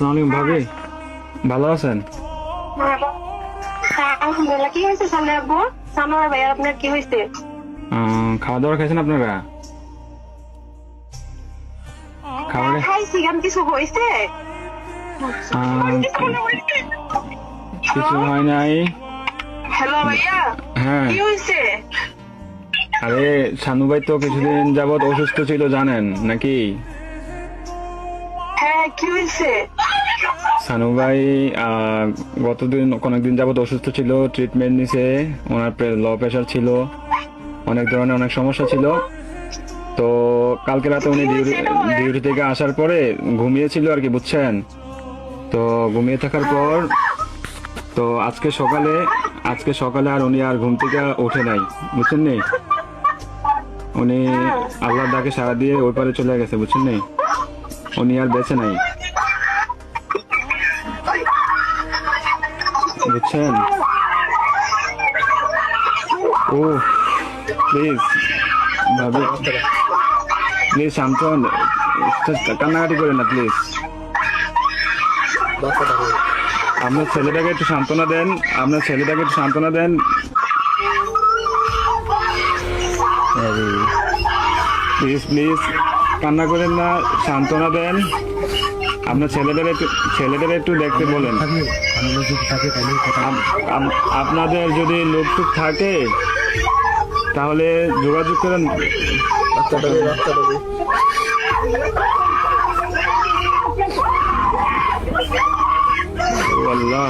আসসালামু আলাইকুম ভাবি, ভালো আছেন? হ্যাঁ, আলহামদুলিল্লাহ। কি হয়েছে সামনে আব্বু? সানোয়ার ভাই, আপনার কি হয়েছে? খাওয়া দাওয়া খাইছেন আপনারা? খাবার খাইছি, কেন কিছু হয়েছে? কিছু হয় নাই। হ্যালো ভাইয়া, হ্যাঁ, কি হয়েছে? আরে শানু ভাই তো কিছুদিন যাবত অসুস্থ ছিল জানেন নাকি? হ্যাঁ, কি হয়েছে? শানু ভাই অনেকদিন যাবত অসুস্থ ছিল, ট্রিটমেন্ট নিছে। ওনার লো প্রেশার ছিল, অনেক ধরনের অনেক সমস্যা ছিল। তো কালকে রাতে উনি ডিউটি থেকে আসার পরে ঘুমিয়েছিল আর কি, বুঝছেন? তো ঘুমিয়ে থাকার পর তো আজকে সকালে আর উনি আর ঘুম থেকে ওঠে নাই, বুঝছেন নি? উনি আল্লাহর ডাকে সাড়া দিয়ে ওই পারে চলে গেছে, বুঝছেন নি? উনি আর বেঁচে নাই, বুঝছেন? ও প্লিজ ভাবি, প্লিজ শান্ত হন, কান্নাকাটি করেন না প্লিজ। আপনার ছেলেটাকে একটু সান্ত্বনা দেন, প্লিজ প্লিজ কান্না করেন না, সান্ত্বনা দেন। আপনার ছেলেদের একটু দেখতে বলেন। আপনাদের যদি লোকটুক থাকে তাহলে যোগাযোগ করেন। ও আল্লাহ,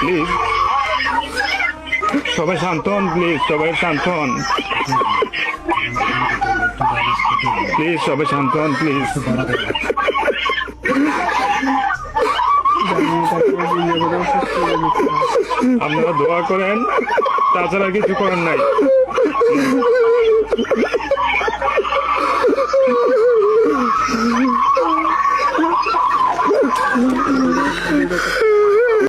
প্লিজ সবাই শান্ত হন, প্লিজ সবাই শান্ত হন, প্লিজ সবাই শান্ত হন, প্লিজ। আপনারা দোয়া করেন, তাছাড়া কিছু করার নাই।